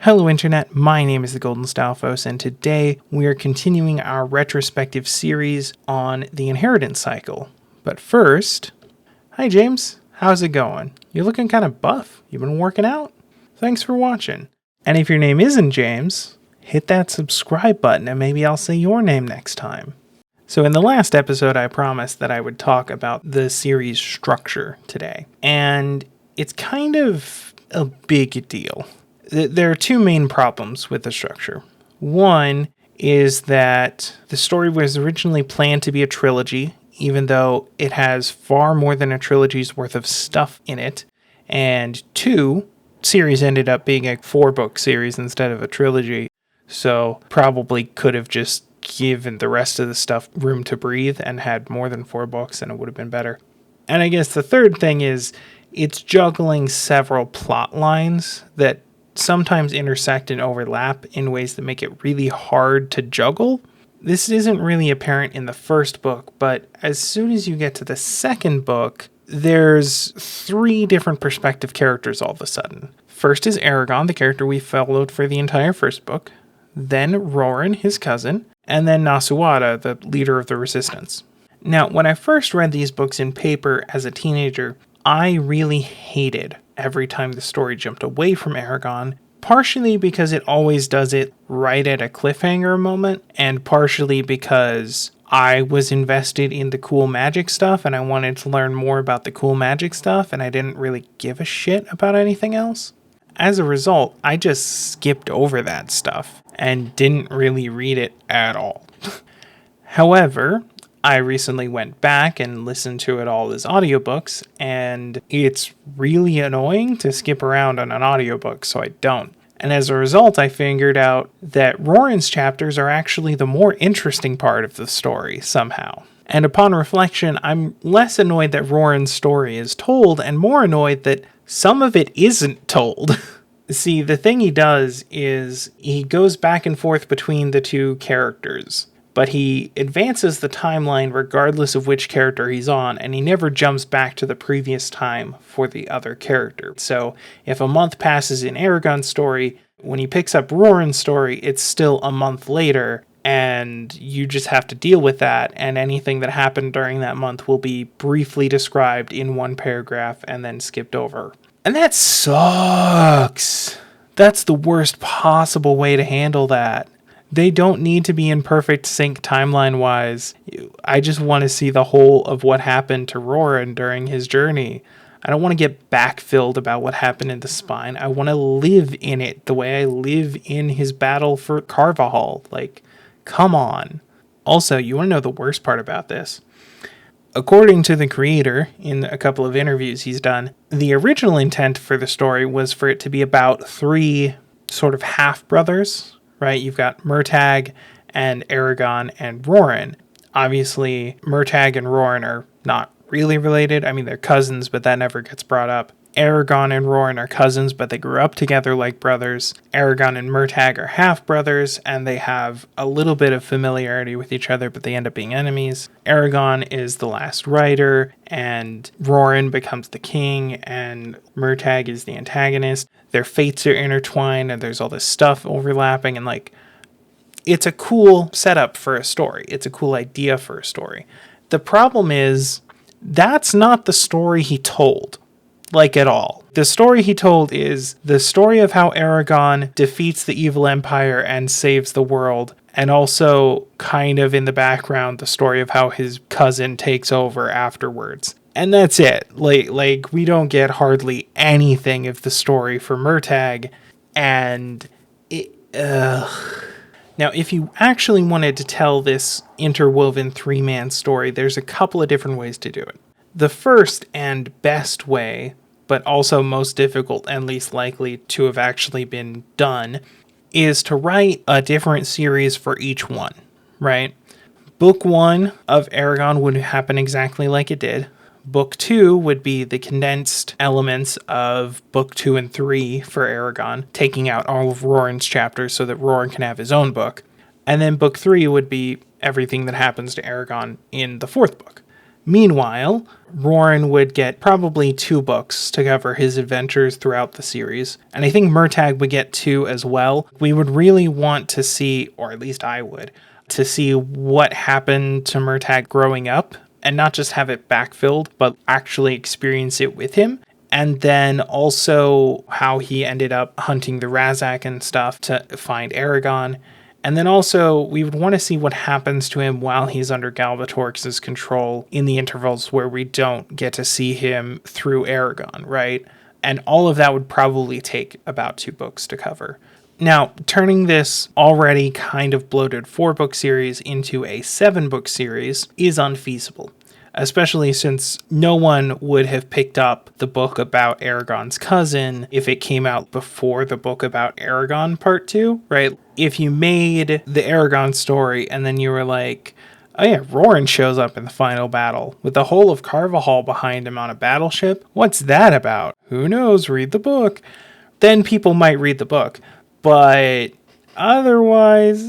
Hello Internet, my name is the Golden Stalfos, and today we are continuing our retrospective series on the inheritance cycle. But first, hi James, how's it going? You're looking kind of buff. You been working out? Thanks for watching. And if your name isn't James, hit that subscribe button and maybe I'll say your name next time. So in the last episode, I promised that I would talk about the series structure today. And it's kind of a big deal. There are two main problems with the structure. One is that the story was originally planned to be a trilogy, even though it has far more than a trilogy's worth of stuff in it. And two, series ended up being a 4-book series instead of a trilogy, so probably could have just given the rest of the stuff room to breathe and had more than 4 books and it would have been better. And I guess the third thing is it's juggling several plot lines that sometimes intersect and overlap in ways that make it really hard to juggle. This isn't really apparent in the first book, but as soon as you get to the second book, there's 3 different perspective characters all of a sudden. First is Aragon, the character we followed for the entire first book, then Roran, his cousin, and then Nasuwada, the leader of the resistance. Now, when I first read these books in paper as a teenager, I really hated every time the story jumped away from Aragon, partially because it always does it right at a cliffhanger moment, and partially because I was invested in the cool magic stuff and I wanted to learn more about the cool magic stuff and I didn't really give a shit about anything else. As a result, I just skipped over that stuff and didn't really read it at all. However, I recently went back and listened to it all as audiobooks, and it's really annoying to skip around on an audiobook, so I don't. And as a result, I figured out that Roran's chapters are actually the more interesting part of the story, somehow. And upon reflection, I'm less annoyed that Roran's story is told, and more annoyed that some of it isn't told. See, the thing he does is he goes back and forth between the two characters, but he advances the timeline regardless of which character he's on, and he never jumps back to the previous time for the other character. So if a month passes in Aragon's story, when he picks up Roran's story, it's still a month later, and you just have to deal with that, and anything that happened during that month will be briefly described in one paragraph and then skipped over. And that sucks. That's the worst possible way to handle that. They don't need to be in perfect sync timeline-wise. I just want to see the whole of what happened to Roran during his journey. I don't want to get backfilled about what happened in the Spine. I want to live in it the way I live in his battle for Carvajal. Like, come on. Also, you want to know the worst part about this? According to the creator, in a couple of interviews he's done, the original intent for the story was for it to be about 3 sort of half-brothers, right? You've got Murtagh and Aragon and Roran. Obviously, Murtagh and Roran are not really related. I mean, they're cousins, but that never gets brought up. Aragon and Roran are cousins, but they grew up together like brothers. Aragon and Murtagh are half-brothers, and they have a little bit of familiarity with each other, but they end up being enemies. Aragon is the last rider, and Roran becomes the king, and Murtagh is the antagonist. Their fates are intertwined, and there's all this stuff overlapping, and like, it's a cool setup for a story. It's a cool idea for a story. The problem is, that's not the story he told. Like at all. The story he told is the story of how Aragon defeats the evil empire and saves the world, and also kind of in the background the story of how his cousin takes over afterwards. And that's it. Like we don't get hardly anything of the story for Murtagh, and now if you actually wanted to tell this interwoven 3-man story, there's a couple of different ways to do it. The first and best way, but also most difficult and least likely to have actually been done, is to write a different series for each one, right? Book 1 of Aragon would happen exactly like it did. Book 2 would be the condensed elements of Book 2 and 3 for Aragon, taking out all of Roran's chapters so that Roran can have his own book. And then Book 3 would be everything that happens to Aragon in the 4th book. Meanwhile, Roran would get probably 2 books to cover his adventures throughout the series, and I think Murtagh would get 2 as well. We would really want to see, or at least I would, to see what happened to Murtagh growing up, and not just have it backfilled, but actually experience it with him. And then also how he ended up hunting the Razak and stuff to find Aragon. And then also, we would want to see what happens to him while he's under Galbatorix's control in the intervals where we don't get to see him through Aragon, right? And all of that would probably take about 2 books to cover. Now, turning this already kind of bloated 4-book series into a 7-book series is unfeasible, especially since no one would have picked up the book about Aragon's cousin if it came out before the book about Aragon Part 2, right? If you made the Aragon story and then you were like, oh yeah, Roran shows up in the final battle with the whole of Carvajal behind him on a battleship, what's that about? Who knows? Read the book. Then people might read the book. But otherwise,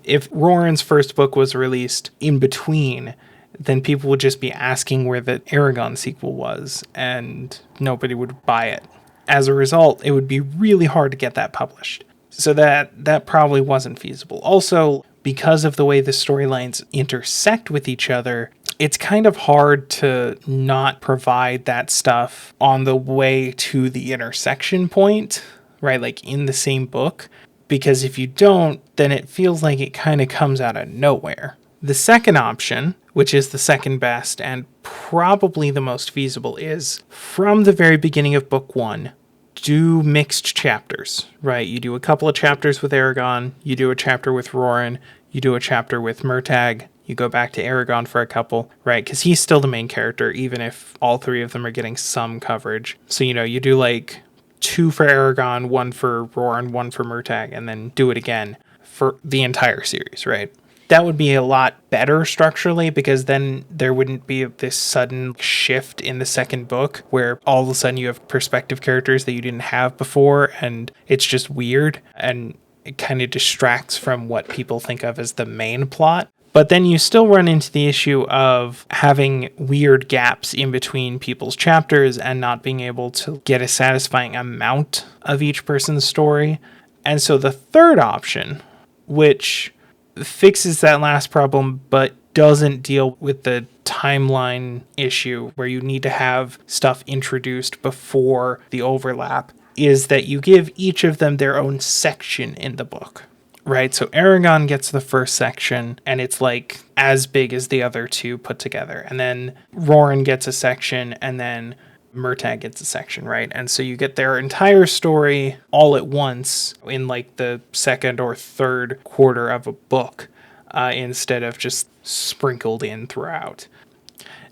if Roran's first book was released in between, then people would just be asking where the Aragon sequel was, and nobody would buy it. As a result, it would be really hard to get that published. So that probably wasn't feasible. Also, because of the way the storylines intersect with each other, it's kind of hard to not provide that stuff on the way to the intersection point, right? Like in the same book. Because if you don't, then it feels like it kind of comes out of nowhere. The second option, which is the second best and probably the most feasible, is from the very beginning of book 1, do mixed chapters, right? You do a couple of chapters with Aragon, you do a chapter with Roran, you do a chapter with Murtagh, you go back to Aragon for a couple, right? Because he's still the main character, even if all 3 of them are getting some coverage. So, you do like 2 for Aragon, 1 for Roran, 1 for Murtagh, and then do it again for the entire series, right? That would be a lot better structurally, because then there wouldn't be this sudden shift in the second book where all of a sudden you have perspective characters that you didn't have before, and it's just weird, and it kind of distracts from what people think of as the main plot. But then you still run into the issue of having weird gaps in between people's chapters and not being able to get a satisfying amount of each person's story. And so the third option, which fixes that last problem but doesn't deal with the timeline issue where you need to have stuff introduced before the overlap, is that you give each of them their own section in the book. Right, so Aragon gets the first section, and it's like as big as the other 2 put together. And then Roran gets a section, and then Murtagh gets a section, right? And so you get their entire story all at once in like the second or third quarter of a book, instead of just sprinkled in throughout.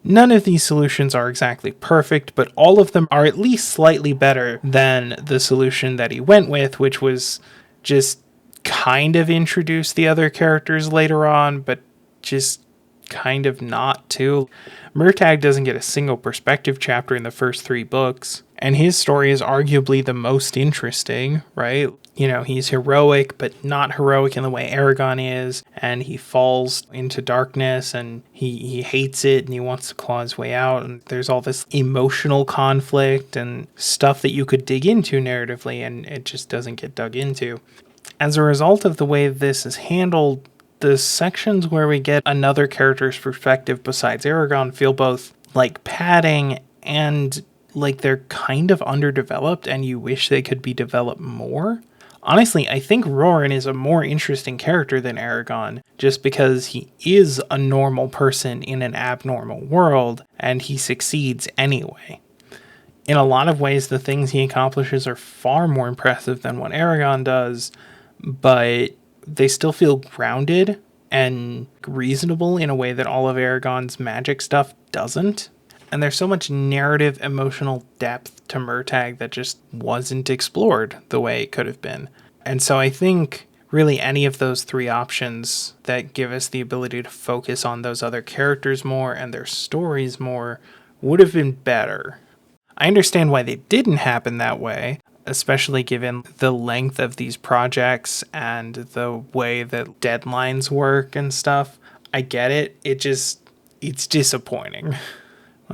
None of these solutions are exactly perfect, but all of them are at least slightly better than the solution that he went with, which was just kind of introduce the other characters later on, but just kind of not too. Murtagh doesn't get a single perspective chapter in the first 3 books, and his story is arguably the most interesting, right? He's heroic, but not heroic in the way Aragon is, and he falls into darkness, and he hates it, and he wants to claw his way out, and there's all this emotional conflict and stuff that you could dig into narratively, and it just doesn't get dug into. As a result of the way this is handled, the sections where we get another character's perspective besides Aragon feel both like padding and like they're kind of underdeveloped and you wish they could be developed more. Honestly, I think Roran is a more interesting character than Aragon, just because he is a normal person in an abnormal world, and he succeeds anyway. In a lot of ways, the things he accomplishes are far more impressive than what Aragon does, but they still feel grounded and reasonable in a way that all of Aragon's magic stuff doesn't. And there's so much narrative, emotional depth to Murtagh that just wasn't explored the way it could have been. And so I think really any of those 3 options that give us the ability to focus on those other characters more and their stories more would have been better. I understand why they didn't happen that way, especially given the length of these projects and the way that deadlines work and stuff. I get it. It's disappointing.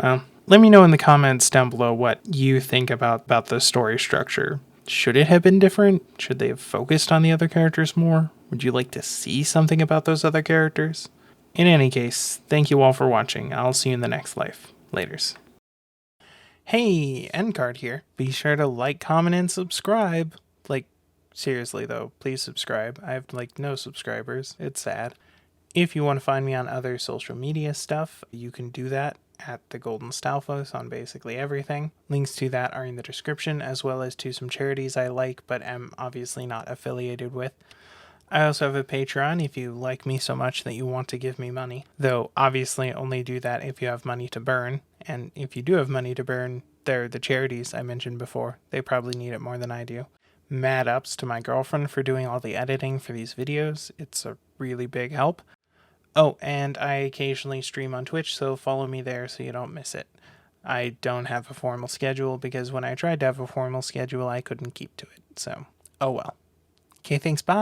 Well, let me know in the comments down below what you think about the story structure. Should it have been different? Should they have focused on the other characters more? Would you like to see something about those other characters? In any case, thank you all for watching. I'll see you in the next life. Laters. Hey, Endcard here. Be sure to like, comment, and subscribe. Like, seriously though, please subscribe. I have no subscribers. It's sad. If you want to find me on other social media stuff, you can do that at the Golden Stalfos on basically everything. Links to that are in the description, as well as to some charities I like but am obviously not affiliated with. I also have a Patreon if you like me so much that you want to give me money, though obviously only do that if you have money to burn, and if you do have money to burn, they're the charities I mentioned before. They probably need it more than I do. Mad ups to my girlfriend for doing all the editing for these videos. It's a really big help. Oh, and I occasionally stream on Twitch, so follow me there so you don't miss it. I don't have a formal schedule because when I tried to have a formal schedule, I couldn't keep to it, so oh well. Okay, thanks, bye!